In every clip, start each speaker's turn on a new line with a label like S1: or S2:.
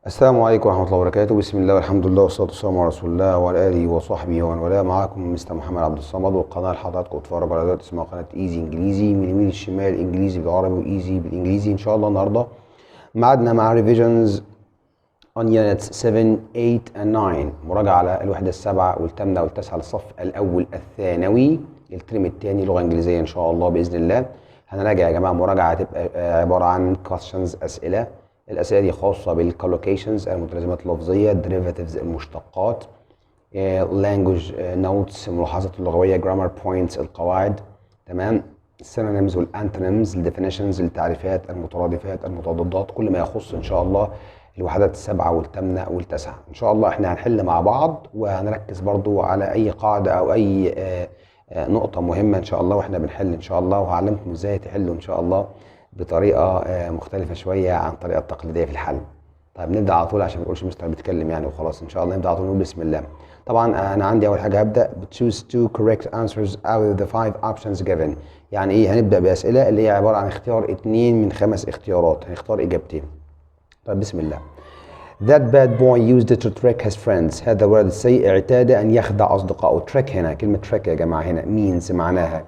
S1: السلام عليكم ورحمة الله وبركاته. بسم الله والحمد لله والصلاة والسلام على رسول الله وعلى آله وصحبه ومن والاه. معاكم مستر محمد عبد الصمد، والقناة اللي حضراتكم بتتفرجوا على دلوقتي اسمها قناة ايزي انجليزي، من اليمين للشمال انجليزي بالعربي وايزي بالانجليزي. ان شاء الله النهارده ميعادنا مع ريفيجنز on units 7 8 and 9، مراجعة على الوحدة السابعة والثامنة والتاسعة للصف الأول الثانوي الترم الثاني لغة إنجليزية إن شاء الله بإذن الله. هنراجع يا جماعة مراجعة هتبقى عبارة عن questions أسئلة. الأسئلة دي خاصة بالcollocations المتلازمات اللفظية، derivatives المشتقات، language notes الملاحظات اللغوية، grammar points القواعد، تمام، synonyms والantonyms الديفينيشنز التعريفات، المترادفات، المتضادات، كل ما يخص إن شاء الله الوحدات السبعة والثامنة والتاسعة. إن شاء الله إحنا هنحل مع بعض، وهنركز برضو على أي قاعدة أو أي نقطة مهمة إن شاء الله وإحنا بنحل إن شاء الله، وهعلمكم إزاي تحلوا إن شاء الله بطريقة مختلفة شوية عن الطريقة التقليدية في الحل. طيب نبدأ على طول عشان ما نقولش مستر بيتكلم يعني وخلاص. إن شاء الله نبدأ على طول نقول بسم الله. طبعا أنا عندي أول حاجة هبدأ choose two correct answers out of the 5 options given. يعني إيه؟ هنبدأ بأسئلة اللي هي عبارة عن اختيار 2 من 5 اختيارات، هنختار إجابتين. طيب بسم الله. That bad boy used it to trick his friends. هذا الولد السيء اعتاد أن يخدع أصدقائه. trick هنا كلمة trick يا جماعة هنا means معناها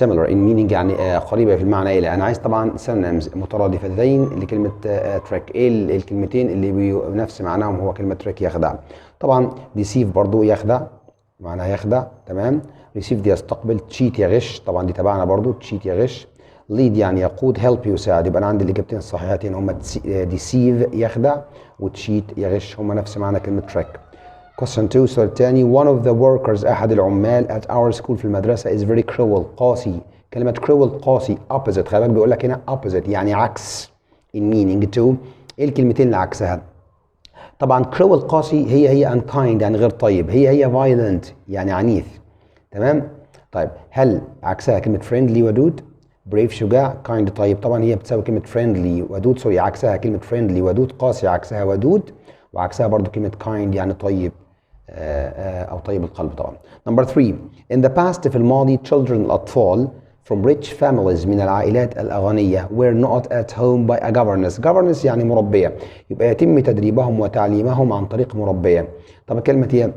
S1: similar in meaning يعني قريبة في المعنى إلى. أنا عايز طبعا synonyms مترادفتين لكلمة trick. إيه الكلمتين اللي بنفس معناهم؟ هو كلمة trick يخدع. طبعا deceive برضو يخدع، معناها يخدع، تمام. receive دي يستقبل، cheat يغش، طبعا دي تبعنا برضو cheat يغش. lead يعني يقود، help يساعد. يبقى أنا عندي الإجابتين الصحيحتين هما deceive يخدع وتشيت يغش، هما نفس معنى كلمة trick. question 2 السؤال الثاني. one of the workers أحد العمال at our school في المدرسة is very cruel قاسي. كلمة cruel قاسي opposite، خلي بالك بيقول لك هنا opposite يعني عكس in meaning to. إيه الكلمتين اللي عكسها؟ طبعا cruel قاسي هي unkind يعني غير طيب، هي violent يعني عنيف، تمام. طيب هل عكسها كلمة friendly ودود؟ brave شجاع، kind طيب. طبعا هي بتساوي كلمة friendly ودود، سوري عكسها كلمة friendly ودود، قاسي عكسها ودود، وعكسها برضو كلمة kind يعني طيب أو طيب القلب طبعا. number 3 in the past في الماضي children الأطفال from rich families من العائلات الأغنية were not at home by a governess يعني مربية، يبقى يتم تدريبهم وتعليمهم عن طريق مربية. طب كلمة هي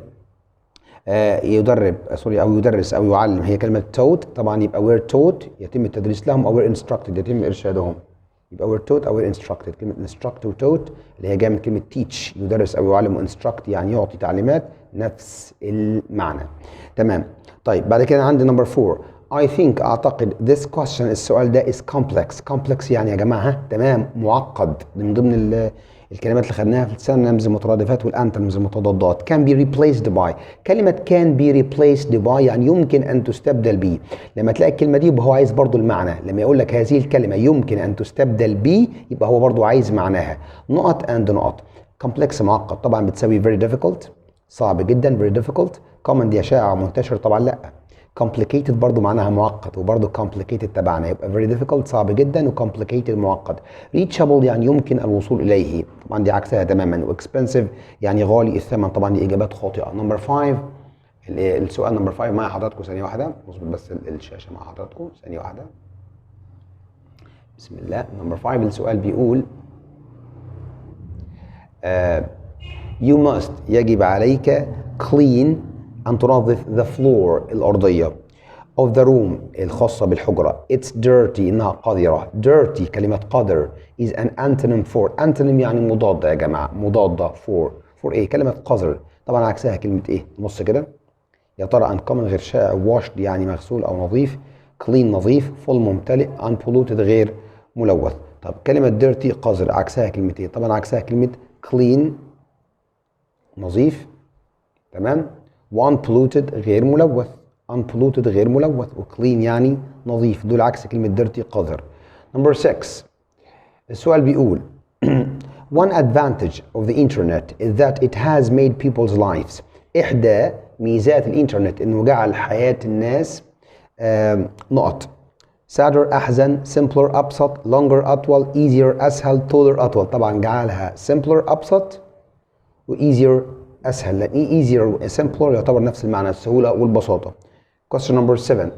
S1: يدرب سوري او يدرس او يعلم هي كلمه taught، طبعا يبقى we're taught يتم التدريس لهم، او we're instructed يتم ارشادهم، يبقى we're taught او we're instructed. كلمه instruct و taught اللي هي جايه من كلمه teach يدرس او يعلم، و instruct يعني يعطي تعليمات، نفس المعنى، تمام. طيب بعد كده عندي number 4 I think اعتقد this question السؤال ده is complex يعني يا جماعه تمام معقد، من ضمن الكلمات اللي خدناها في السينونيمز المترادفات والانتونيمز المتضادات. can be replaced by، كلمة can be replaced by يعني يمكن أن تستبدل به. لما تلاقي الكلمة دي يبقى هو عايز برضو المعنى، لما يقول لك هذه الكلمة يمكن أن تستبدل به يبقى هو برضو عايز معناها. not and not complex معقد طبعا بتساوي very difficult صعب جدا very difficult. common دي شائع منتشر طبعا لا. complicated برضو معناها معقد، وبرضو complicated تبعنا يبقى very difficult صعب جدا، و complicated معقد. reachable يعني يمكن الوصول إليه، طبعا دي عكسها تماما. و expensive يعني غالي الثمن، طبعا دي إجابات خاطئة. number 5 السؤال نمبر 5 مع حضراتكم ثانية واحدة، نظبط بس الشاشة مع حضراتكم ثانية واحدة. بسم الله. نمبر 5 السؤال بيقول you must يجب عليك clean أن تنظف the floor الأرضية of the room الخاصة بالحجرة. it's dirty إنها قذرة. dirty كلمة قذر is an antonym for، antonym يعني مضادة يا جماعة، مضادة for إيه؟ كلمة قذر طبعا عكسها كلمة إيه؟ نص كده يا ترى. uncommon غير شائع، washed يعني مغسول أو نظيف، clean نظيف، full ممتلئ، unpolluted غير ملوث. طب كلمة dirty قذر عكسها كلمة إيه؟ طبعا عكسها كلمة clean نظيف، تمام، unpolluted غير ملوث، unpolluted غير ملوث، وclean يعني نظيف، دول عكس كلمة dirty قذر. number 6 السؤال بيقول one advantage of the internet is that it has made people's lives. إحدى ميزات الإنترنت إنه جعل حياة الناس نقط sadder أحزن، simpler أبسط، longer أطول، easier أسهل، taller أطول. طبعا جعلها simpler أبسط و easier أسهل، لأن easier و simpler يعتبر نفس المعنى السهولة والبساطة. question number 7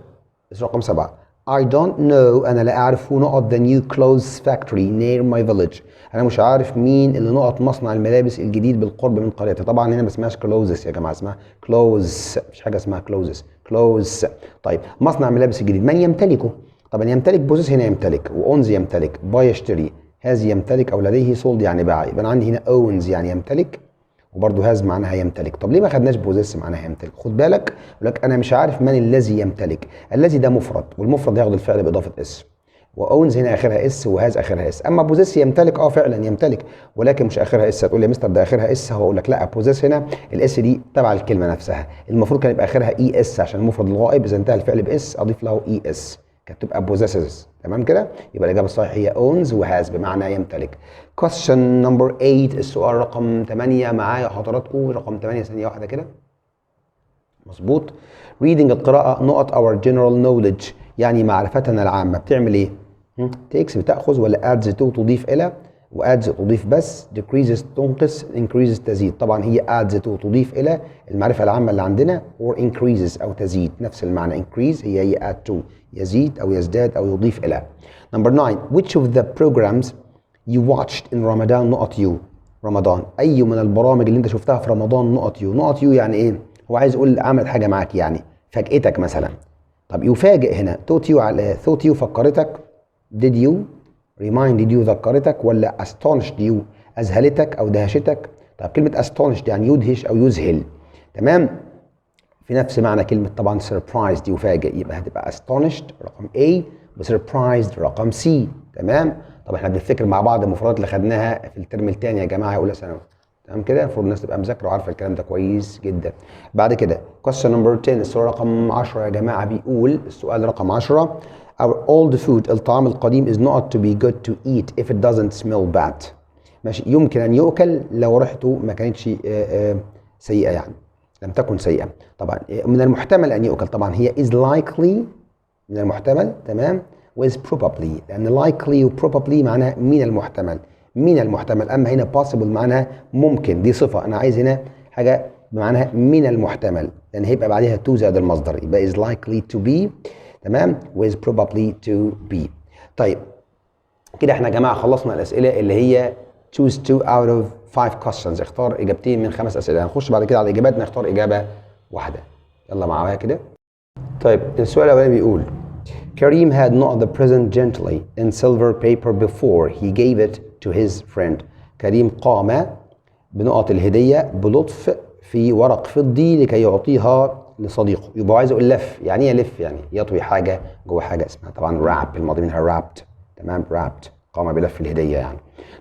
S1: رقم 7 I don't know أنا لا أعرف نقط the new clothes factory near my village. انا مش عارف مين اللي نقط مصنع الملابس الجديد بالقرب من قريتي. طبعا هنا ما اسمهاش كلوزس يا جماعه، اسمها كلوز، مش حاجه اسمها كلوزس، كلوز. طيب مصنع ملابس الجديد من يمتلكه؟ طبعا يمتلك، بوزيس هنا يمتلك، واونز يمتلك، باي يشتري، هاز يمتلك او لديه، سولد يعني باع. يبقى انا عندي هنا اونز يعني يمتلك، وبرده هاز معناها يمتلك. طب ليه ما خدناش بوزيس معناها يمتلك؟ خد بالك، يقول لك انا مش عارف من الذي يمتلك. الذي ده مفرد، والمفرد ياخد الفعل باضافه اس، واونز هنا اخرها اس، وهاز اخرها اس. اما بوزيس يمتلك، فعلا يمتلك، ولكن مش اخرها اس. هتقول لي يا مستر ده اخرها اس، هقول لك لا، بوزيس هنا الاس دي تبع الكلمه نفسها، المفروض كان يبقى اخرها اي اس عشان المفرد الغائب، اذا انتهى الفعل باس اضيف له اي اس، كانت تبقى بوزيسز. تمام كده؟ يبقى الاجابه الصحيحه هي اونز وهاز بمعنى يمتلك. question number 8، السؤال رقم 8 معايا حضراتكم، رقم 8 ثانيه واحده كده. مظبوط. reading القراءه، نقط our general knowledge يعني معرفتنا العامه، بتعمل ايه؟ takes بتاخذ، ولا adds to تضيف الى، وادز تضيف بس، decreases تنقص، increases تزيد. طبعا هي adds to تضيف الى المعرفه العامه اللي عندنا، or increases او تزيد، نفس المعنى. increase هي add to، يزيد او يزداد او يضيف الى. number 9، which of the programs you watched in Ramadan نقط you. رمضان، اي من البرامج اللي انت شفتها في رمضان نقط you. نقط you يعني ايه؟ هو عايز يقول عمل حاجه معاك يعني، فاجئتك مثلا. طب يفاجئ هنا thought you على thought you فكرتك، did you reminded you ذكرتك، ولا astonished you اذهلتك او دهشتك. طب كلمه astonished يعني يدهش او يذهل، تمام، في نفس معنى كلمه طبعا surprised يفاجئ، يبقى هتبقى astonished رقم A وsurprised رقم C. تمام. طب احنا بنفتكر مع بعض المفردات اللي خدناها في الترم الثاني يا جماعه اولى ثانوي، تمام كده؟ المفروض الناس تبقى مذاكره وعارفه الكلام ده كويس جدا. بعد كده question number 10، السؤال رقم 10 يا جماعه، بيقول السؤال رقم 10، our old food الطعام القديم is not to be good to eat if it doesn't smell bad. ماشي، يمكن ان يؤكل لو ريحته ما كانتش سيئه يعني، لم تكن سيئه. طبعا من المحتمل ان يؤكل، طبعا هي is likely من المحتمل، تمام، with probably، لان likely و probably معناها من المحتمل، من المحتمل. اما هنا possible معناها ممكن، دي صفه، انا عايز هنا حاجه بمعناها من المحتمل، لان هيبقى بعدها to زائد المصدر، يبقى is likely to be، تمام، with probably to be. طيب كده احنا يا جماعه خلصنا الاسئله اللي هي choose 2 out of 5 questions، اختار اجابتين من 5 اسئله. هنخش بعد كده على الاجابات، نختار اجابه واحده. يلا معايا كده. طيب السؤال الاولاني بيقول Kareem had not the present gently in silver paper before he gave it to his friend. كريم قام بنقط الهدية بلطف في ورق فضي لكي يعطيها لصديقه. يبقى عايز اقول لف، يعني ايه يلف؟ يعني يطوي حاجة جوه حاجة، اسمها طبعا wrap، الماضي منها wrapped، تمام، wrapped، قام بلف الهدية يعني.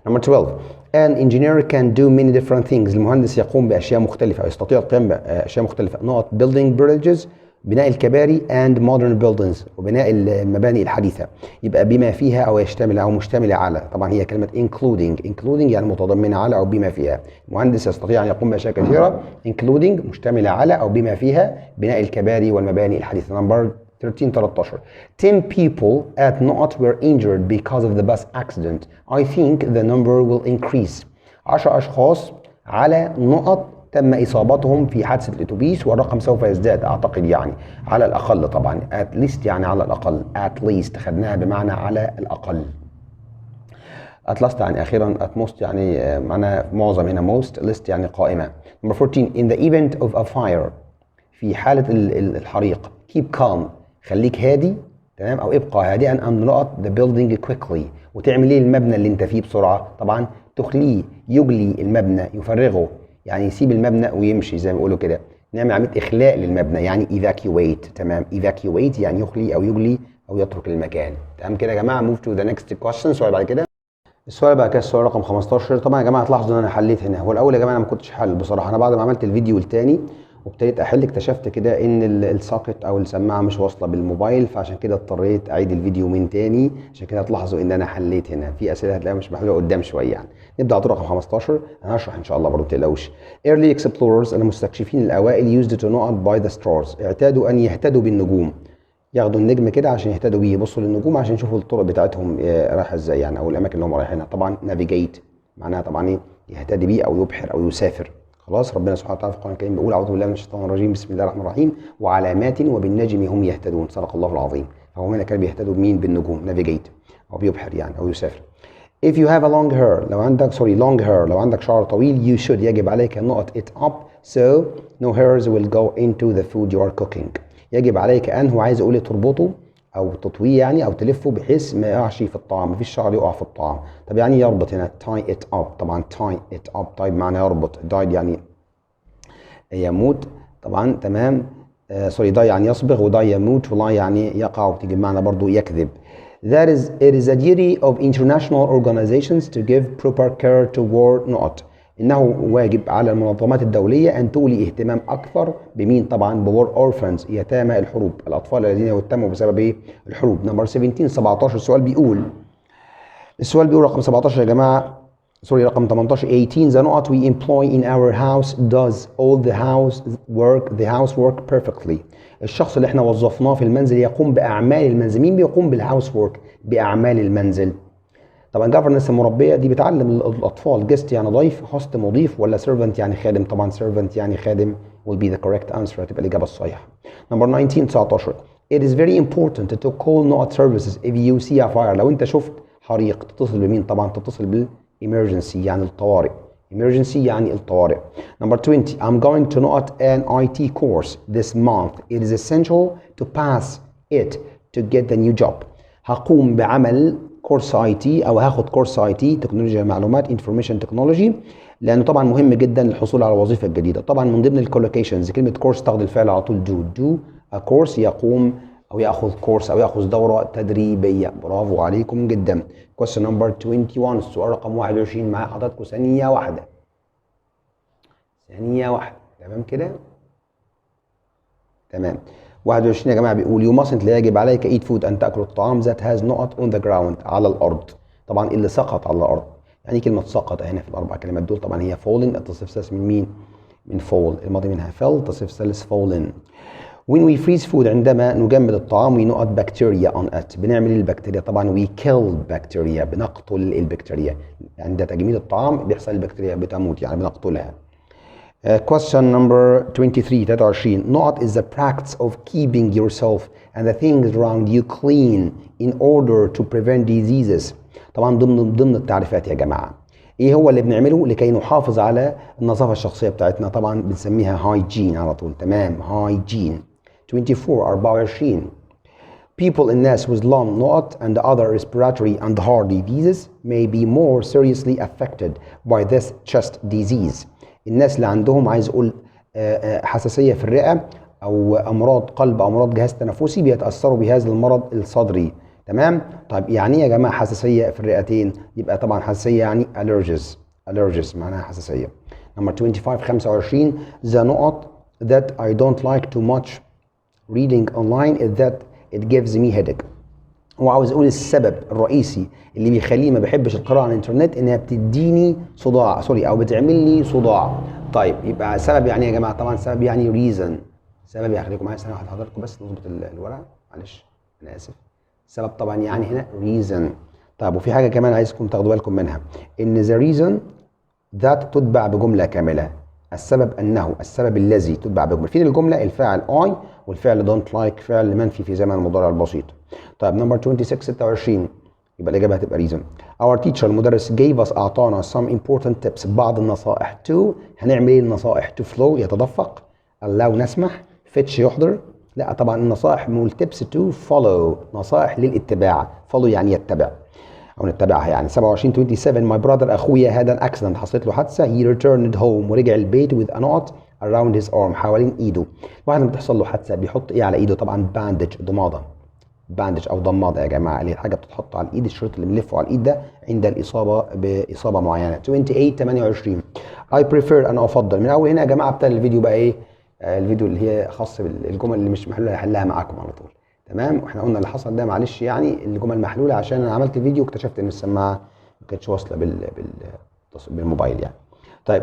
S1: Number 12، an engineer can do many different things. المهندس يقوم بأشياء مختلفة، أو يستطيع القيام بأشياء مختلفة. نقط building bridges بناء الكباري and modern buildings وبناء المباني الحديثة. يبقى بما فيها أو يشتمل أو مشتملة على، طبعا هي كلمة including يعني متضمنة على أو بما فيها. المهندس يستطيع أن يقوم بأشياء كثيرة including مشتملة على أو بما فيها بناء الكباري والمباني الحديثة. نمبر 13 10 people at Not were injured because of the bus accident. I think the number will increase. 10 أشخاص على نقط تم إصابتهم في حادثة الأتوبيس، والرقم سوف يزداد أعتقد، يعني على الأقل طبعا، at least يعني على الأقل، at least خدناها بمعنى على الأقل. at last يعني أخيرا، at most يعني معنى معظم، هنا most، list يعني قائمة. Number 14 in the event of a fire، في حالة الحريق keep calm خليك هادي، تمام، أو ابقى هادئا and not the building quickly. وتعمل ايه المبنى اللي انت فيه بسرعة؟ طبعا تخليه، يجلي المبنى، يفرغه، يعني يسيب المبنى ويمشي زي ما بيقولوا كده، نعمل عمليه اخلاء للمبنى، يعني evacuate. تمام، evacuate يعني يخلي او يجلي او يترك المكان. تمام كده يا جماعه. move to the next question. السؤال بعد كده، السؤال بقى كده، السؤال رقم 15. طبعا يا جماعه تلاحظوا ان انا حليت هنا. هو الاول يا جماعه انا ما كنتش حل بصراحه، انا بعد ما عملت الفيديو الثاني وابتديت احل اكتشفت كده ان الساكت او السماعه مش واصله بالموبايل، فعشان كده اضطريت اعيد الفيديو من تاني. عشان كده تلاحظوا ان انا حليت هنا في اسئله هتلاقيها مش محلوله قدام شويه يعني. نبدا على رقم 15. انا هشرح ان شاء الله برضه، ما تقلقوش. early explorers المستكشفين الاوائل used to not by the stars اعتادوا ان يهتدوا بالنجوم، ياخدوا النجم كده عشان يهتدوا بيه، يبصوا للنجوم عشان يشوفوا الطرق بتاعتهم رايحه ازاي يعني، او الاماكن اللي هم رايحينها. طبعا navigate معناها طبعا ايه؟ يهتدي بيه او يبحر او يسافر. خلاص، ربنا سبحانه وتعالى في القران الكريم بيقول اعوذ بالله من الشيطان الرجيم بسم الله الرحمن الرحيم وعلامات وبالنجم هم يهتدون. صدق الله العظيم. فهو هنا كانوا بيهتدوا بمين؟ بالنجوم، navigate، او بيبحر يعني او يسافر. If you have a long hair لو عندك long hair لو عندك شعر طويل you should يجب عليك أن نقط it up so no hairs will go into the food you are cooking. يجب عليك أن هو عايز يقول تربطه أو تطويه يعني أو تلفه بحيث ما يقعش في الطعام مفيش شعر يقع في الطعام. طب يعني يربط هنا tie it up طبعا tie it up طيب معنى يربط died يعني يموت طبعا تمام سوري die يعني يصبغ وداي يموت ولا يعني يقع وبتيجي بمعنى برضو يكذب. It is a duty of international organizations to give proper care to war not. إنه واجب على المنظمات الدولية أن تولي اهتمام أكثر بمين طبعا بور أورفنز يتامى الحروب الأطفال الذين يتموا بسبب إيه الحروب. نمبر 17 السؤال بيقول رقم 17 يا جماعة سوري رقم 18 the نقط we employ in our house does all the housework perfectly. الشخص اللي احنا وظفناه في المنزل يقوم بأعمال المنزل. مين بيقوم بالهاوس وورك بأعمال المنزل؟ طبعا governess المربية دي بتعلم الأطفال guest يعني ضيف host مضيف ولا servant يعني خادم. طبعا servant يعني خادم will be the correct answer هتبقى الإجابة الصحيحة. نمبر 19 it is very important to call not services if you see a fire. لو أنت شفت حريق تتصل بمين؟ طبعا تتصل بال emergency يعني الطوارئ. emergency يعني الطوارئ. Number 20 I'm going to not an IT course this month. It is essential to pass it to get the new job. هقوم بعمل كورس IT او هاخد كورس IT تكنولوجيا المعلومات information technology لانه طبعا مهم جدا للحصول على الوظيفه الجديده. طبعا من ضمن الكولوكيشنز كلمه كورس تاخد الفعل على طول do a course يقوم او ياخذ كورس او ياخذ دوره تدريبيه. برافو عليكم جدا. question number 21 السؤال رقم 21 مع حضراتكم ثانيه واحده تمام كده تمام. 21 يا جماعه بيقول you mustn't لا يجب عليك eat food ان تاكل الطعام that has not on the ground على الارض. طبعا اللي سقط على الارض يعني كلمه سقط هنا في الاربع كلمات دول طبعا هي falling التصريف الثالث من مين؟ من fall الماضي منها fell التصريف الثالث fallen. when we freeze food عندما نجمد الطعام we نقط bacteria on it بنعمل البكتيريا. طبعا we kill bacteria بنقتل البكتيريا. عند تجميد الطعام بيحصل البكتيريا بتموت يعني بنقتلها. Question number 23 Not is the practice of keeping yourself and the things around you clean in order to prevent diseases. طبعا ضمن التعريفات يا جماعة ايه هو اللي بنعمله لكي نحافظ على النظافة الشخصية بتاعتنا؟ طبعا بنسميها hygiene على طول. تمام hygiene. 24 People الناس with long not and other respiratory and heart diseases may be more seriously affected by this chest disease. الناس اللي عندهم عايز اقول حساسيه في الرئه او امراض قلب او امراض جهاز تنفسي بيتاثروا بهذا المرض الصدري. تمام. طيب يعني ايه يا جماعه حساسيه في الرئتين؟ يبقى طبعا حساسيه يعني allergies معناها حساسيه. نمبر 25 the نقط that I don't like too much reading online is that it gives me headache. هو عاوز يقول السبب الرئيسي اللي بيخليه ما بحبش القراءه على الانترنت انها بتديني صداع او بتعمل لي صداع. طيب يبقى سبب يعني يا جماعه طبعا سبب يعني reason. سبب يعني خليكم معايا ثانيه واحده حضراتكم بس نظبط الورقه معلش انا اسف. السبب طبعا يعني هنا reason. طيب وفي حاجه كمان عايزكم تاخدوا بالكم منها ان the reason that تتبع بجمله كامله. السبب الذي تتبع بجمله. فين الجمله؟ الفاعل I والفعل don't like فعل منفي في زمن المضارع البسيط. طيب نمبر 26 يبقى الاجابه هتبقى reason. Our teacher المدرس gave us اعطانا some important tips بعض النصائح to هنعمل ايه النصائح؟ to flow يتدفق allow نسمح fetch يحضر. لا طبعا النصائح بنقول tips to follow نصائح للاتباع. follow يعني يتبع او نتبعها يعني. 27 my brother اخويا had an accident حصلت له حادثه he returned home ورجع البيت with a knot around his arm حوالين ايده. واحد لما بتحصل له حادثه بيحط ايه على ايده؟ طبعا bandage ضماده باندج او ضماده يا جماعه اللي الحاجه بتتحط على الايد الشريط اللي بنلفه على الايد ده عند الاصابه باصابه معينه. 28 I prefer انا افضل. من اول هنا يا جماعه ابتدى الفيديو بقى ايه الفيديو اللي هي خاص بالجمل اللي مش محلوله هحلها معاكم على طول. تمام. واحنا قلنا اللي حصل ده معلش يعني الجمل محلوله عشان انا عملت الفيديو واكتشفت ان السماعه ما كانتش واصله بالموبايل يعني. طيب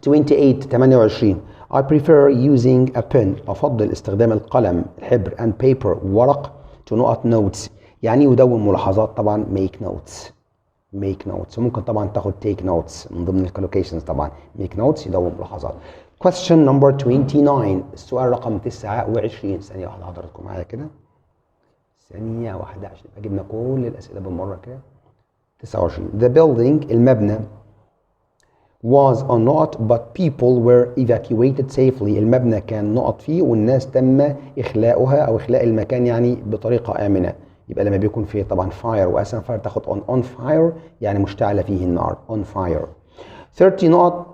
S1: 28 I prefer using a pen أفضل استخدام القلم الحبر and paper ورق to note notes يعني يدون ملاحظات. طبعا make notes وممكن طبعا تاخد take notes من ضمن الكولوكيشنز. طبعا make notes يدون ملاحظات. question number 29 السؤال رقم 29 ثانية واحدة حضراتكم معايا كده ثانية واحدة عشان جبنا كل الأسئلة بالمرة كده. 29 the building المبنى was on not but people were evacuated safely. المبنى كان نقط فيه والناس تم إخلاؤها أو إخلاء المكان يعني بطريقة آمنة. يبقى لما بيكون فيه طبعا fire وأساسا fire تاخد on fire يعني مشتعلة فيه النار on fire. 30 نقط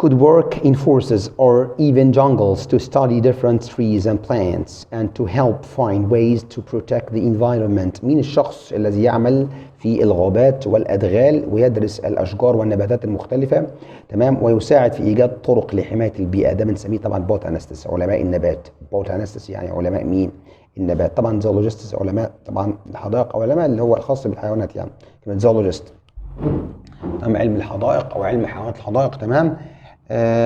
S1: could work in forests or even jungles to study different trees and plants and to help find ways to protect the environment. مين الشخص الذي يعمل في الغابات والأدغال ويدرس الأشجار والنباتات المختلفة تمام ويساعد في إيجاد طرق لحماية البيئة؟ ده بنسميه طبعا بوتانستس علماء النبات. بوتانستس يعني علماء مين؟ النبات. طبعا زولوجيستس علماء طبعا الحدائق أو علماء اللي هو الخاص بالحيوانات يعني كلمة زولوجيست تمام علم الحدائق أو علم حيوانات الحدائق تمام.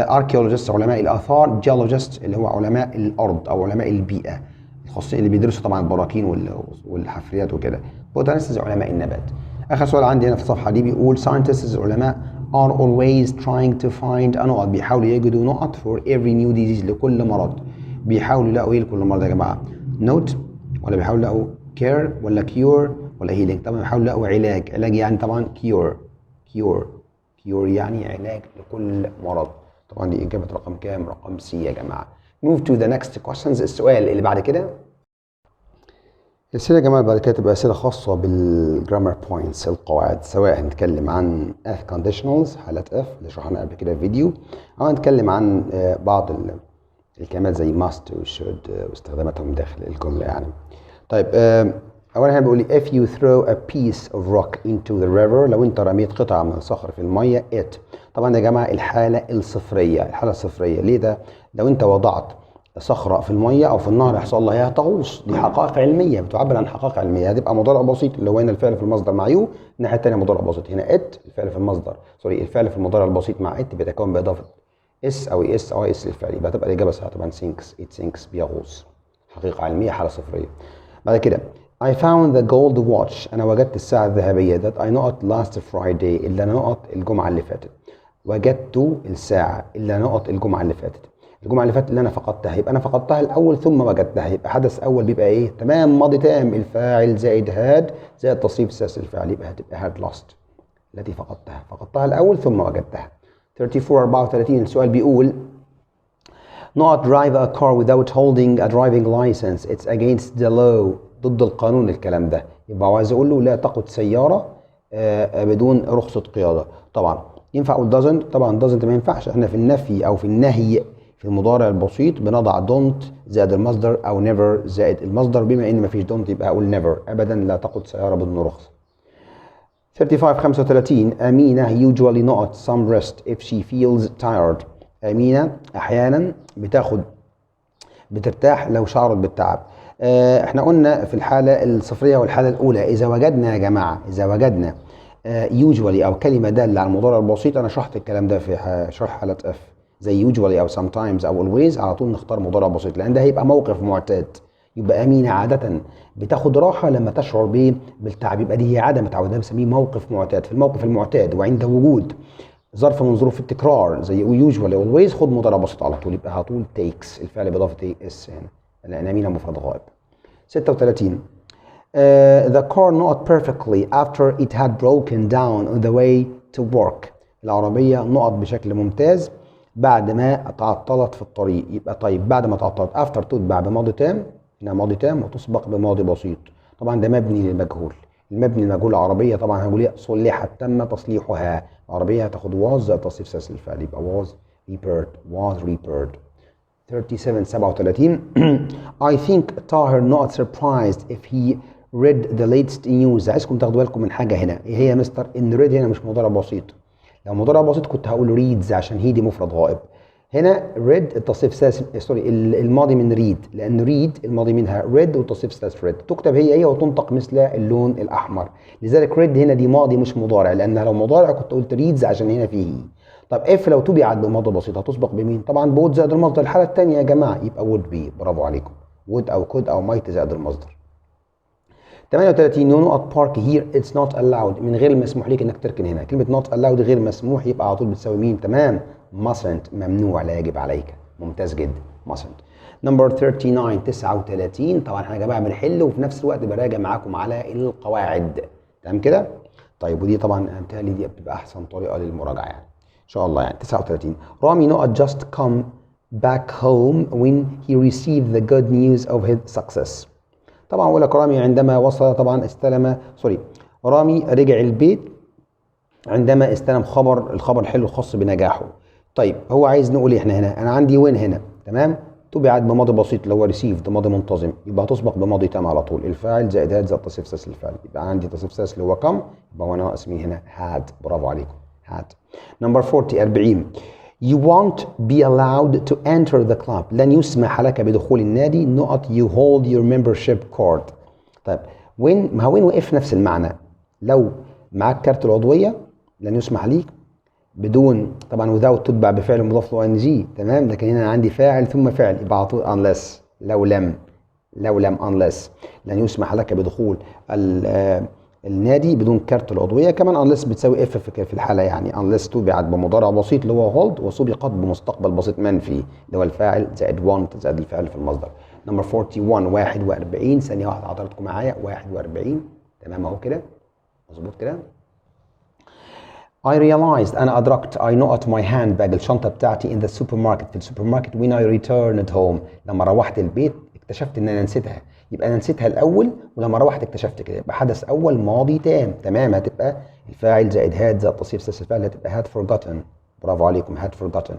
S1: archaeologists علماء الآثار. geologists اللي هو علماء الأرض أو علماء البيئة الخاصين اللي بيدرسوا طبعا البراكين والحفريات وكده. botanists علماء النبات. آخر سؤال عندي هنا في الصفحة دي بيقول scientists علماء are always trying to find a نقط بيحاولوا يجدوا نقط for every new disease لكل مرض. بيحاولوا يلاقوا ايه لكل مرض يا جماعة؟ note ولا بيحاولوا يلاقوا care ولا cure ولا healing؟ طبعا بيحاولوا يلاقوا علاج يعني طبعا cure يعني علاج لكل مرض. طبعا دي إجابة رقم كام؟ رقم سي يا جماعة. move to the next questions. السؤال اللي بعد كده الأسئلة يا جماعة بعد كده تبقى أسئلة خاصة بالجرامر بوينتس القواعد سواء هنتكلم عن if conditionals حالات if اللي شرحناها قبل كده في فيديو أو هنتكلم عن بعض الكلمات زي must و should واستخداماتهم داخل الجملة يعني. طيب أولا هنا بيقول لي if you throw a piece of rock into the river لو أنت رميت قطعة من الصخر في المية it. طبعا يا جماعة الحالة الصفرية ليه ده؟ لو أنت وضعت صخرة في المية أو في النهر يحصل لها تغوص. دي حقائق علمية بتعبر عن حقائق علمية. هتبقى مضارع بسيط اللي هو هنا الفعل في المصدر مع يو الناحية التانية مضارع بسيط. هنا it الفعل في المصدر الفعل في المضارع البسيط مع it بيتكون بإضافة اس أو اس أو اس للفعل. يبقى تبقى الإجابة صحيحة طبعا sinks it sinks بيغوص. حقيقة علمية حالة صفرية. بعد كده I found the gold watch أنا وجدت الساعة الذهبية that I not last Friday اللي أنا نقط الجمعة اللي فاتت. وجدت الساعة اللي أنا نقط الجمعة اللي فاتت. الجمعة اللي فاتت اللي أنا فقدتها يبقى أنا فقدتها الأول ثم وجدتها. يبقى حدث أول بيبقى إيه؟ تمام ماضي تام الفاعل زائد had زائد تصريف الساس الفعل يبقى هتبقى had lost التي فقدتها الأول ثم وجدتها. 34 السؤال بيقول not drive a car without holding a driving license it's against the law ضد القانون الكلام ده. يبقى عايز أقول له لا تقود سيارة بدون رخصة قيادة. طبعا ينفع أقول doesn't؟ طبعا doesn't ما ينفعش. احنا في النفي أو في النهي في المضارع البسيط بنضع don't زائد المصدر أو never زائد المصدر. بما إن مفيش don't يبقى أقول never أبدا لا تقود سيارة بدون رخصة. 35 أمينة usually not some rest if she feels tired. أمينة أحيانا بترتاح لو شعرت بالتعب. احنا قلنا في الحالة الصفرية والحالة الأولى إذا وجدنا يا جماعة usually أو كلمة دالة على المضارع البسيط أنا شرحت الكلام ده في شرح حالة F زي usually أو sometimes أو always على طول نختار مضارع بسيط لأن ده هيبقى موقف معتاد. يبقى أمينة عادة بتاخد راحة لما تشعر بالتعب يبقى دي هي عادة متعودة بنسميه موقف معتاد. في الموقف المعتاد وعند وجود ظرف من ظروف التكرار زي usually always خد مضارع بسيط على طول يبقى على طول takes الفعل بإضافة اس هنا لأن أمينة مفرد غائب. 36 the car not perfectly after it had broken down on the way to work. العربية نقط بشكل ممتاز بعد ما تعطلت في الطريق. يبقى طيب بعد ما تعطلت after تتبع بماضي تام هنا ماضي تام وتسبق بماضي بسيط. طبعا ده مبني للمجهول. المبني للمجهول العربية طبعا هنقول صلحت تم تصليحها. العربية هتاخد was زائد تصريف ساس الفعل يبقى was repaired. 37 I think Tahir not surprised if he read the latest news. عايزكم تاخدوا بالكم من حاجة هنا ايه هي مستر ان read هنا مش مضارع بسيط. لو مضارع بسيط كنت هقول reads عشان هي دي مفرد غائب. هنا read التصريف ساس الماضي من read لان read الماضي منها read والتصريف ساس read تكتب هي وتنطق مثل اللون الأحمر. لذلك read هنا دي ماضي مش مضارع لأن لو مضارع كنت قلت reads عشان هنا فيه. طب اف لو تبعت بماضي بسيط هتسبق بمين؟ طبعا بود زائد المصدر. الحاله الثانيه يا جماعه يبقى would be. برافو عليكم. would او could او might زائد المصدر. 38 نقط بارك هير اتس نوت allowed من غير مسموح ليك انك تركن هنا. كلمه نوت allowed غير مسموح يبقى على طول بتساوي مين؟ تمام mustn't ممنوع لا يجب عليك. ممتاز جدا mustn't. نمبر 39 طبعا احنا يا جماعه بنحل وفي نفس الوقت براجع معاكم على القواعد تمام كده. طيب ودي طبعا بالتالي دي بتبقى احسن طريقه للمراجعه يعني ان شاء الله يعني. 39 رامي not just come back home when he received the good news of his success. طبعا اقول لك رامي عندما وصل طبعا استلم رامي رجع البيت عندما استلم الخبر الحلو الخاص بنجاحه. طيب هو عايز نقول ايه احنا هنا؟ انا عندي وين هنا تمام، تبعت بماضي بسيط اللي هو received ماضي منتظم، يبقى هتسبق بماضي تام على طول، الفاعل زائد هاد زائد تصريف ساس الفعل، يبقى عندي تصريف ساس اللي هو come، يبقى هو ناقص مين هنا؟ had. برافو عليكم had. نمبر 40 You won't be allowed to enter the club. لن يسمح لك بدخول النادي نقط you hold your membership card. طيب وين؟ ما هو وين وقف نفس المعنى. لو معاك كارت العضوية لن يسمح ليك بدون طبعا without تتبع بفعل مضاف له ing تمام، لكن هنا عندي فاعل ثم فعل يبقى على طول unless. لو لم unless لن يسمح لك بدخول النادي بدون كارت العضويه. كمان unless بتساوي اف في الحاله يعني unless تبعت بمضارع بسيط اللي هو hold وسبقت بمستقبل بسيط منفي اللي هو الفاعل زائد want زائد الفعل في المصدر. نمبر 41 ثانيه واحده حضراتكم معايا 41 تمام اهو كده مظبوط كده. I realized أنا أدركت I noted my handbag الشنطة بتاعتي in the supermarket في السوبر ماركت when I returned home. لما روحت البيت اكتشفت إن أنا نسيتها، يبقى أنا نسيتها الأول ولما روحت اكتشفت كده، يبقى حدث أول ماضي تام تمام، هتبقى الفاعل زائد had زائد تصريف ساس الفعل هتبقى had forgotten. برافو عليكم had forgotten.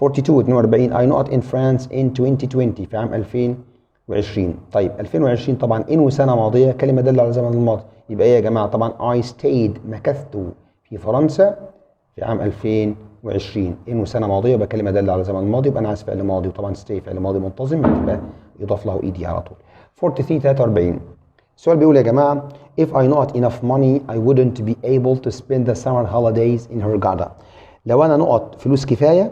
S1: 42 I noted in France in 2020 في عام 2020. طيب 2020 طبعا in وسنة ماضية كلمة دالة على زمن الماضي، يبقى إيه يا جماعة؟ طبعا I stayed مكثت في فرنسا في عام 2020. إن سنة ماضية يبقى كلمة دالة على زمن الماضي، يبقى أنا عايز فعل ماضي، وطبعا stay فعل ماضي منتظم يبقى يضاف له إيدي على طول. 43 السؤال بيقول يا جماعة if I not enough money I wouldn't be able to spend the summer holidays in Hurghada. لو أنا نقط فلوس كفاية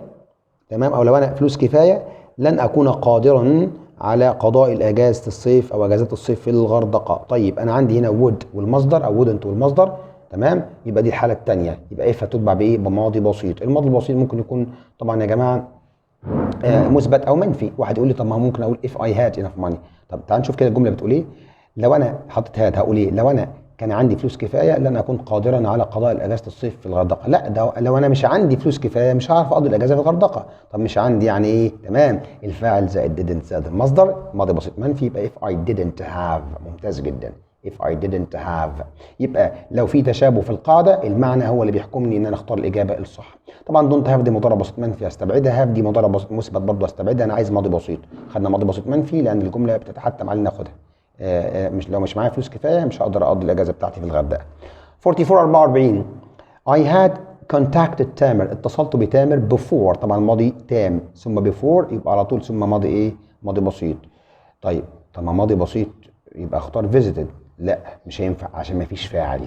S1: تمام، أو لو أنا فلوس كفاية لن أكون قادرا على قضاء الأجازة الصيف أو أجازات الصيف في الغردقة. طيب أنا عندي هنا would والمصدر أو wouldn't والمصدر تمام، يبقى دي الحاله الثانيه، يبقى اف هتتبع بايه؟ بماضي بسيط. الماضي البسيط ممكن يكون طبعا يا جماعه مثبت او منفي. واحد يقول لي طب ما ممكن اقول if I had enough money. طب تعال نشوف كده الجمله بتقول ايه. لو انا حطيت هاد هقول ايه؟ لو انا كان عندي فلوس كفايه لن اكون قادرا على قضاء اجازه الصيف في الغردقه. لا ده لو انا مش عندي فلوس كفايه مش هعرف اقضي الاجازه في الغردقه. طب مش عندي يعني ايه؟ تمام، الفاعل زائد didn't زائد المصدر ماضي بسيط منفي، يبقى if I didn't have. ممتاز جدا. if I didn't have. يبقى لو في تشابه في القاعده المعنى هو اللي بيحكمني ان انا اختار الاجابه الصح. طبعا don't have دي مضارع بسيط منفي هستبعدها، have دي مضارع بسيط مثبت برضه هستبعدها. انا عايز ماضي بسيط، خدنا ماضي بسيط منفي لان الجمله بتتحتم علينا ناخدها. مش لو مش معايا فلوس كفايه مش هقدر اقضي الاجازه بتاعتي في الغردقه. 44 I had contacted تامر، اتصلت بتامر before طبعا ماضي تام ثم before يبقى على طول ثم ماضي ايه؟ ماضي بسيط. طيب طب ما ماضي بسيط يبقى اختار visited. لا مش هينفع عشان ما فيش فاعل.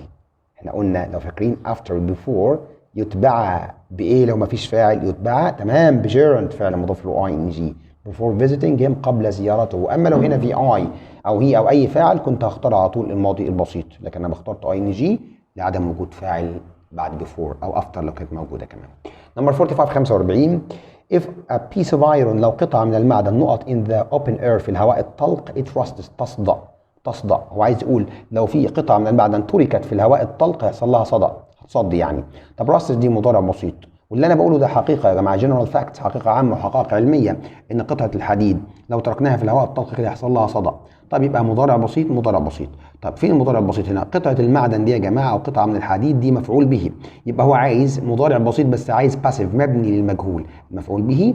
S1: احنا قلنا لو فاكرين after before يتبع بايه لو ما فيش فاعل؟ يتبع تمام بجيرند فعل مضاف له ing before visiting him قبل زيارته. اما لو هنا في I او هي او اي فاعل كنت هختار على طول الماضي البسيط، لكن انا اخترت ing لعدم وجود فاعل بعد before او after لو كانت موجوده كمان. نمبر 45 if a piece of iron لو قطعه من المعدن نقط in the open air في الهواء الطلق it rusts تصدأ. هو عايز يقول لو في قطعه من المعدن تركت في الهواء الطلق هيحصل لها صدأ، هتصدي يعني. طب راستس دي مضارع بسيط، واللي انا بقوله ده حقيقه يا جماعه جنرال فاكتس، حقيقه عامه وحقائق علميه، ان قطعه الحديد لو تركناها في الهواء الطلق كده يحصل لها صدأ. طب يبقى مضارع بسيط مضارع بسيط. طب فين المضارع البسيط هنا؟ قطعه المعدن دي يا جماعه او قطعه من الحديد دي مفعول به، يبقى هو عايز مضارع بسيط بس عايز باسيف مبني للمجهول، مفعول به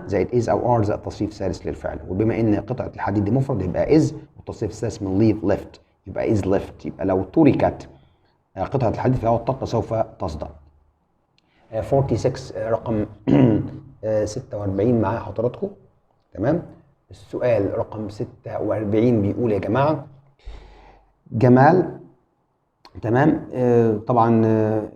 S1: زائد از او ار زائد تصريف ثالث للفعل. وبما ان قطعه الحديد دي مفرد يبقى از والتصريف الثالث من ليف ليفت يبقى از ليفت. يبقى لو تركت قطعه الحديد في الهواء الطلق سوف تصدأ. 46 رقم 46 معايا حضراتكم تمام. السؤال رقم 46 بيقول يا جماعه جمال تمام طبعا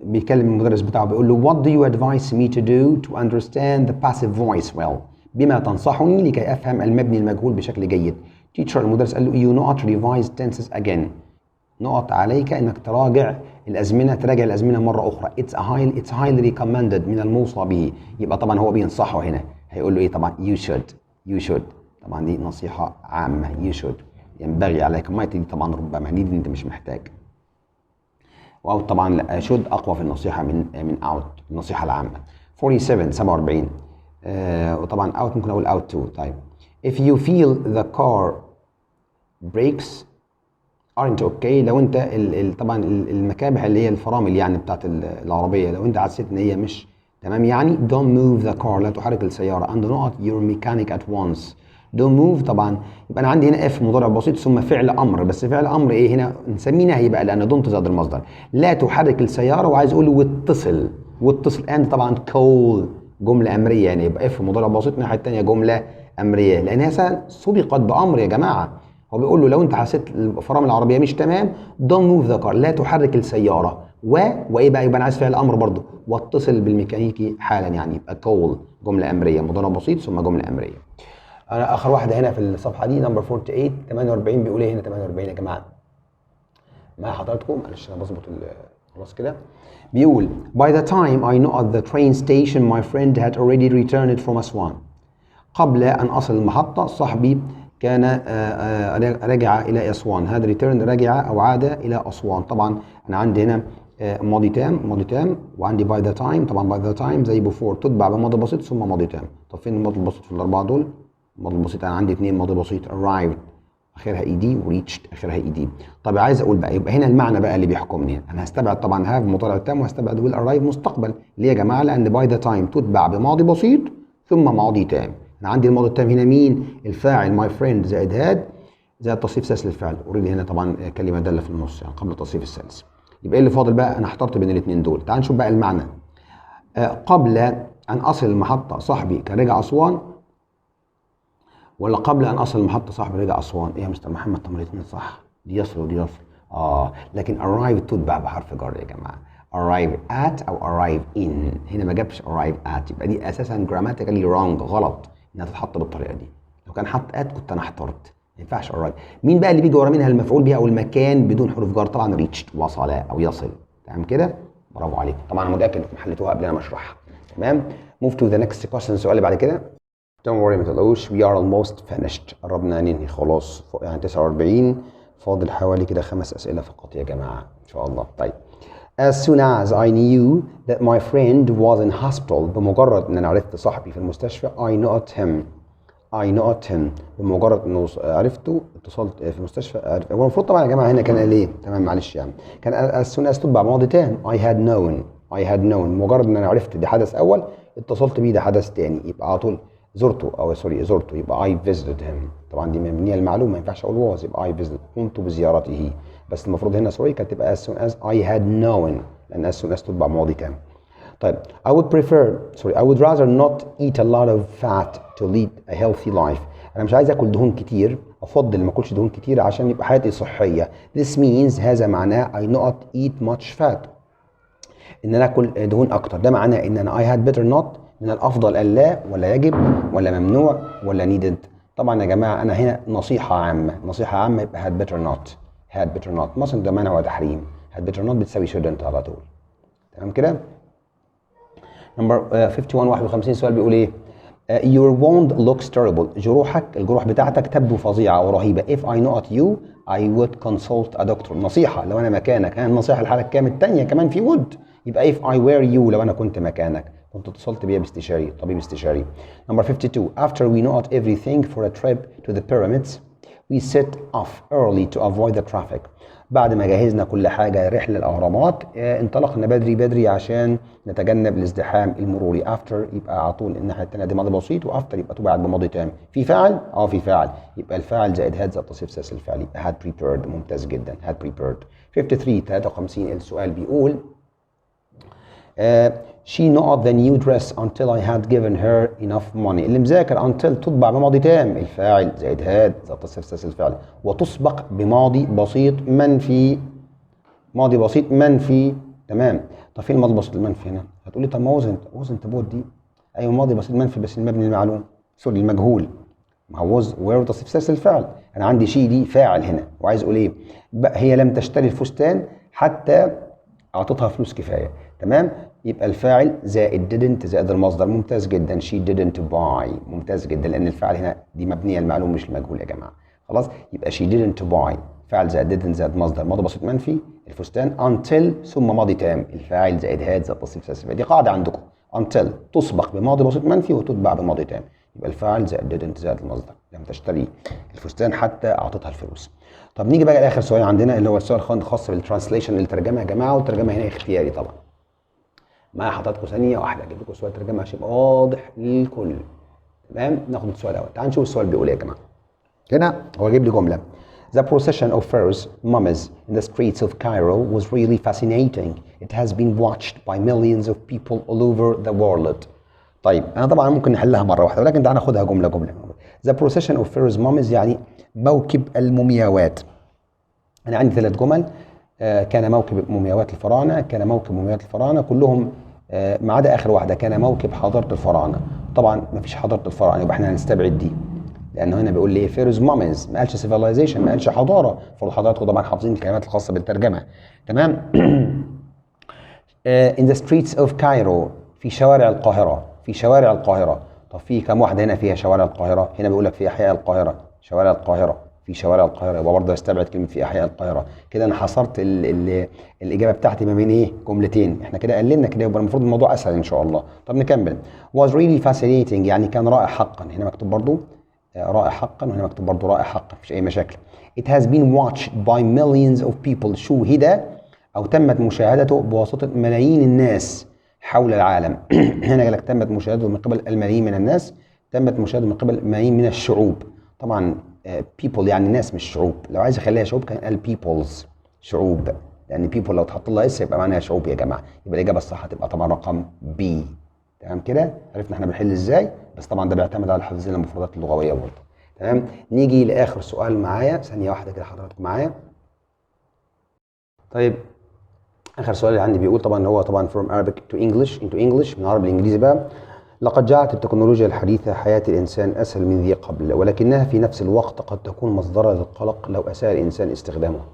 S1: بيكلم المدرس بتاعه بيقول له what do you advise me to do to understand the passive voice well. بما تنصحني لكي افهم المبني المجهول بشكل جيد. teacher المدرس قال له you not revise tenses again. نقط عليك انك تراجع الازمنه مره اخرى. it's highly recommended من الموصى به. يبقى طبعا هو بينصحه هنا هيقول له ايه؟ طبعا you should طبعا دي نصيحه عامه you should ينبغي عليك. ما دي طبعا ربما دي انت مش محتاج. واوت طبعا لا، شود اقوى في النصيحه من اوت، النصيحه العامه. 47 47 وطبعا اوت ممكن اقول اوت تو. طيب if you feel the car brakes aren't okay، لو انت طبعا المكابح اللي هي الفرامل يعني بتاعت العربيه، لو انت حسيت ان هي مش تمام يعني don't move the car، لا تحرك السياره and not your mechanic at once. don't move طبعا يبقى انا عندي هنا اف مضارع بسيط ثم فعل امر، بس فعل امر ايه هنا نسميه نهي بقى لان don't زاد المصدر. لا تحرك السياره وعايز اقول واتصل، واتصل and طبعا call جمله امريه يعني، يبقى اف مضارع بسيط الناحيه الثانيه جمله امريه لانها سبقت بامر يا جماعه. هو بيقول له لو انت حسيت الفرامل العربيه مش تمام don't move the car، لا تحرك السياره وايه بقى، يبقى انا عايز فعل امر برضه واتصل بالميكانيكي حالا يعني، يبقى call جمله امريه مضارع بسيط ثم جمله امريه. انا اخر واحده هنا في الصفحه دي نمبر 48 48 بيقول ايه هنا 48 يا جماعه مع حضراتكم، معلش انا بظبط خلاص كده. بيقول by the time I know at the train station my friend had already returned from Aswan. قبل ان اصل المحطه صاحبي كان رجع الى اسوان. هذا ريتيرن رجع او عاد الى اسوان. طبعا انا عندي هنا ماضي تام، ماضي تام، وعندي باي ذا تايم. طبعا باي ذا تايم زي بيفور تتبع بماضي بسيط ثم ماضي تام. طب فين الماضي البسيط في الاربعه دول؟ الماضي البسيط انا عندي اثنين ماضي بسيط arrived اخرها اي دي وريتشد اخرها اي دي. طب عايز اقول بقى يبقى هنا المعنى بقى اللي بيحكمني، انا هستبعد طبعا هاف مضارع تام وهستبعد ويل arrive مستقبل. ليه يا جماعه؟ لان باي ذا تايم تتبع بماضي بسيط ثم ماضي تام. انا عندي الماضي التام هنا مين؟ الفاعل ماي فريند زائد هاد زائد تصريف ثالث للفعل، اوريدي هنا طبعا كلمه داله في النص يعني قبل التصريف الثالث. يبقى ايه اللي فاضل بقى؟ انا احترت بين الاثنين دول. تعال نشوف بقى المعنى. قبل ان اصل المحطه صاحبي كان رجع اسوان، ولا قبل ان اصل المحطه صاحبي رجع اسوان؟ ايه يا مستر محمد؟ طب الاثنين صح، دي يصل ودي يصل. لكن arrive تتبع بحرف جر يا جماعه. arrive at او arrive in، هنا ما جابش arrive at، يبقى دي اساسا grammatically wrong، غلط انها تتحط بالطريقه دي. لو كان حط at كنت انا احترت، ما ينفعش arrive. مين بقى اللي بيجي ورا منها المفعول بها او المكان بدون حروف جر؟ طبعا reached وصل او يصل. تمام كده؟ برافو عليكم. طبعا انا متاكد انكم حليتوها قبل انا ما اشرحها. تمام؟ move to the next question، السؤال اللي بعد كده. Don't worry ما تقلقوش، we are almost finished، قربنا ننهي خلاص يعني 49، فاضل حوالي كده 5 أسئلة فقط يا جماعة إن شاء الله. طيب as soon as I knew that my friend was in hospital، بمجرد إن أنا عرفت صاحبي في المستشفى I not him بمجرد إنه عرفته اتصلت في المستشفى. هو المفروض طبعا يا جماعة هنا كان ليه؟ تمام معلش يعني كان as soon as تتبع ماضي تام I had known مجرد إن أنا عرفت دي حدث أول اتصلت بيه ده حدث تاني، يبقى على طول زرته يبقى I visited him. طبعا دي مبنيه المعلومه ما ينفعش اقول was، يبقى I visited قمت بزيارته، بس المفروض هنا كانت تبقى as soon as I had known لان as soon as تتبع ماضي تام. طيب I would rather not eat a lot of fat to lead a healthy life. انا مش عايز اكل دهون كتير، افضل ما اكلش دهون كتير عشان يبقى حياتي صحيه. This means هذا معناه I not eat much fat، ان انا اكل دهون اكتر. ده معناه ان انا I had better not، من الافضل الا ولا يجب ولا ممنوع ولا needed. طبعا يا جماعه انا هنا نصيحه عامه يبقى had better not مثلا ده منع وتحريم، had better not بتساوي shouldn't على طول. تمام كده؟ نمبر 51 51 سؤال بيقول ايه؟ your wound looks terrible، الجروح بتاعتك تبدو فظيعه او رهيبه. if I not you I would consult a doctor. نصيحه لو انا مكانك، النصيحه الحاله الكام الثانيه كمان في would، يبقى if I were you لو انا كنت مكانك كنت اتصلت بيا باستشاري، طبيب استشاري. نمبر 52 after we know everything for a trip to the pyramids we set off early to avoid the traffic. بعد ما جهزنا كل حاجه رحله الاهرامات انطلقنا بدري عشان نتجنب الازدحام المروري. after يبقى على طول الناحيه الثانيه دي ماضي بسيط، وافتر يبقى تبعت بماضي تام. في فاعل؟ في فاعل، يبقى الفاعل زائد هاد زائد تصريف ثالث الفعل، يبقى had prepared. ممتاز جدا had prepared. 53 53 السؤال بيقول she not the new dress until I had given her enough money. اللي مذاكر until تطبع بماضي تام، الفاعل زائد had زائد تصريف ثالث الفعل، وتسبق بماضي بسيط منفي. تمام. طب فين الماضي البسيط المنفي هنا؟ هتقولي طب ما wasn't بوت دي. ايوه ماضي بسيط منفي بس المبني المعلوم المجهول، ما هو was where تصريف ثالث الفعل. انا عندي شي دي فاعل هنا، وعايز اقول ايه؟ هي لم تشتري الفستان حتى اعطتها فلوس كفايه. تمام؟ يبقى الفاعل زائد didn't زائد المصدر. ممتاز جدا. she didn't buy. ممتاز جدا لان الفاعل هنا دي مبنيه المعلوم مش المجهول يا جماعه. خلاص؟ يبقى she didn't buy فاعل زائد didn't زائد مصدر ماضي بسيط منفي الفستان until ثم ماضي تام الفاعل زائد had زائد تصريف ثلاثي. دي قاعده عندكم until تسبق بماضي بسيط منفي وتتبع بماضي تام. يبقى الفاعل زائد didn't زائد المصدر لم تشتري الفستان حتى اعطتها الفلوس. طب نيجي بقى لاخر سؤال عندنا اللي هو السؤال الخاص بالترانسليشن الترجمه يا جماعه. والترجمه هنا اختياري طبعا. معايا حضراتكم ثانيه واحده اجيب لكم سؤال ترجمه عشان يبقى واضح للكل. تمام ناخد السؤال الاول. تعالوا نشوف السؤال بيقول ايه يا جماعه. هنا هو جايب لي جمله The procession of pharaoh's mummies in the streets of Cairo was really fascinating. It has been watched by millions of people all over the world. طيب انا طبعا ممكن نحلها مره واحده ولكن تعالى ناخدها جمله جمله. The procession of pharaoh's mummies يعني موكب المومياوات. انا عندي 3 جمل. كان موكب مومياوات الفراعنه، كان موكب مومياوات الفراعنه كلهم ما عدا اخر واحده كان موكب حضاره الفراعنه. طبعا ما فيش حضاره الفراعنه يبقى احنا هنستبعد دي لانه هنا بيقول لي فيروز مامز ما قالش سيفيلايزيشن ما قالش حضاره. فحضراتكم طبعا حافظين الكلمات الخاصه بالترجمه. تمام. in the streets of Cairo في شوارع القاهره في شوارع القاهره. طب في كم واحده هنا فيها شوارع القاهره؟ هنا بيقول لك في احياء القاهره شوارع القاهره في شوارع القاهره يبقى برضه استبعد كلمه في احياء القاهره. كده انا حصرت الاجابه بتاعتي ما بين ايه جملتين. احنا كده قللنا كده يبقى المفروض الموضوع اسهل ان شاء الله. طب نكمل. was really fascinating يعني كان رائع حقا. هنا مكتوب برضه رائع حقا وهنا مكتوب برضه رائع حقا مفيش اي مشاكل. it has been watched by millions of people شوهد او تمت مشاهدته بواسطه ملايين الناس حول العالم. هنا قال لك تمت مشاهدته من قبل الملايين من الناس تمت مشاهدته من قبل ملايين من الشعوب. طبعا people يعني ناس مش شعوب. لو عايز اخليها شعوب كان قال peoples شعوب لان people لو تحط لها اس يبقى معناها شعوب يا جماعه. يبقى الاجابه الصح هتبقى طبعا رقم B. تمام كده عرفنا احنا بنحل ازاي بس طبعا ده بيعتمد على حفظ المفردات اللغويه برضه. تمام نيجي لاخر سؤال معايا ثانيه واحده كده حضراتكم معايا. طيب اخر سؤال اللي عندي بيقول طبعا هو طبعا from Arabic to English into English من عربي لانجليزي بقى. لقد جعلت التكنولوجيا الحديثة حياة الإنسان أسهل من ذي قبل ولكنها في نفس الوقت قد تكون مصدرا للقلق لو أساء الإنسان استخدامها.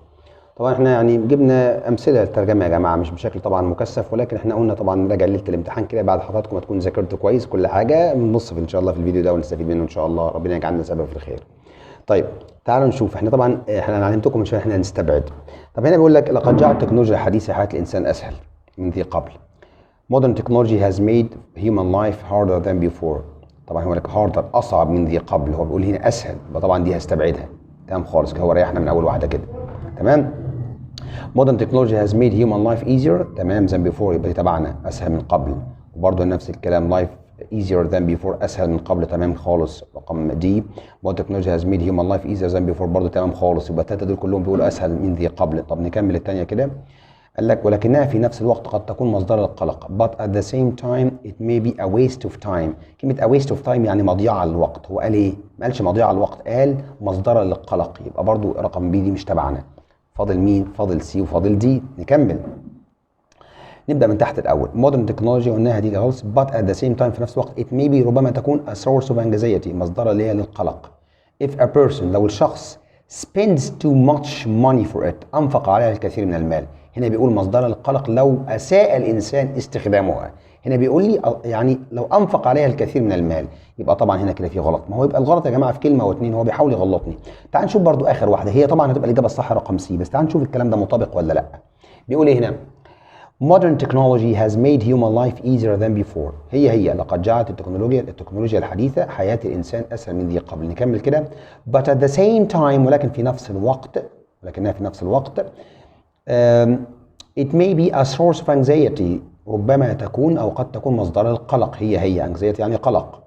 S1: طبعا احنا يعني جبنا أمثلة للترجمة يا جماعة مش بشكل طبعا مكثف ولكن احنا قلنا طبعا نراجع ليلة الامتحان كده بعد حضراتكم ما تكون ذاكرتوا كويس كل حاجة بنبص إن شاء الله في الفيديو ده ونستفيد منه إن شاء الله. ربنا يجعلنا سبب في الخير. طيب تعالوا نشوف احنا طبعا احنا علمتكم عشان احنا نستبعد. طب هنا بيقول لك لقد جعلت التكنولوجيا الحديثة حياة الإنسان أسهل من ذي قبل. Modern technology has made human life harder than before. طبعا هو لك harder اصعب من ذي قبل. هو بيقول هنا اسهل يبقى طبعا دي هستبعدها. تمام خالص هو ريحنا من اول واحده كده. تمام. Modern technology has made human life easier تمام than before يبقى دي تبعنا اسهل من قبل. وبرده نفس الكلام life easier than before اسهل من قبل تمام خالص رقم دي. Modern technology has made human life easier than before برده تمام خالص يبقى الثلاثه دول كلهم بيقولوا اسهل من ذي قبل. طب نكمل الثانيه كده. قال لك ولكنها في نفس الوقت قد تكون مصدر للقلق. But at the same time it may be a waste of time. كلمة a waste of time يعني مضيعة للوقت. هو قال ايه؟ ما قالش مضيعة للوقت قال مصدر للقلق. يبقى برضو رقم بي دي مش تبعنا. فاضل مين؟ فاضل سي وفاضل دي. نكمل. نبدأ من تحت الأول. Modern technology قلناها دي خالص. But at the same time في نفس الوقت it may be ربما تكون a source of anxiety مصدر اللي هي للقلق. If a person لو الشخص spends too much money for it أنفق عليها الكثير من المال. هنا بيقول مصدر القلق لو أساء الإنسان استخدامها. هنا بيقول لي يعني لو أنفق عليها الكثير من المال يبقى طبعا هنا كده في غلط. ما هو يبقى الغلط يا جماعة في كلمة واتنين هو بيحاول يغلطني. تعال نشوف برضو آخر واحدة هي طبعا هتبقى الإجابة الصح رقم سي بس تعال نشوف الكلام ده مطابق ولا لأ. بيقول إيه هنا؟ Modern technology has made human life easier than before. هي لقد جعلت التكنولوجيا الحديثة حياة الإنسان أسهل من ذي قبل. نكمل كده. But at the same time ولكنها في نفس الوقت it may be a source of anxiety ربما تكون أو قد تكون مصدر القلق. هي anxiety يعني قلق.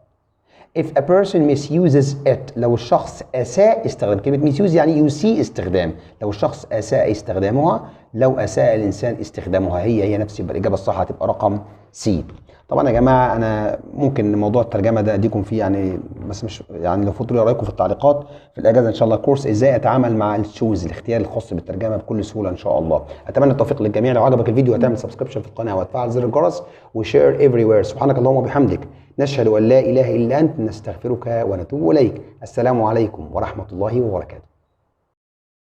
S1: If a person misuses it لو الشخص أساء استخدام. كلمة misuse يعني يسيء استخدام. لو الشخص أساء استخدامها لو أساء الإنسان استخدامها هي نفس يبقى الإجابة الصح هتبقى رقم سي. طبعا يا جماعة أنا ممكن موضوع الترجمة ده أديكم فيه يعني بس مش يعني لو فضلوا رأيكم في التعليقات في الأجازة إن شاء الله كورس إزاي أتعامل مع التشوز الاختيار الخاص بالترجمة بكل سهولة إن شاء الله. أتمنى التوفيق للجميع. لو عجبك الفيديو هتعمل سبسكريبشن في القناة وتفعل زر الجرس وشير ايفري وير. سبحانك اللهم وبحمدك نشهد أن لا إله إلا أنت نستغفرك ونتوب إليك. السلام عليكم ورحمة الله وبركاته.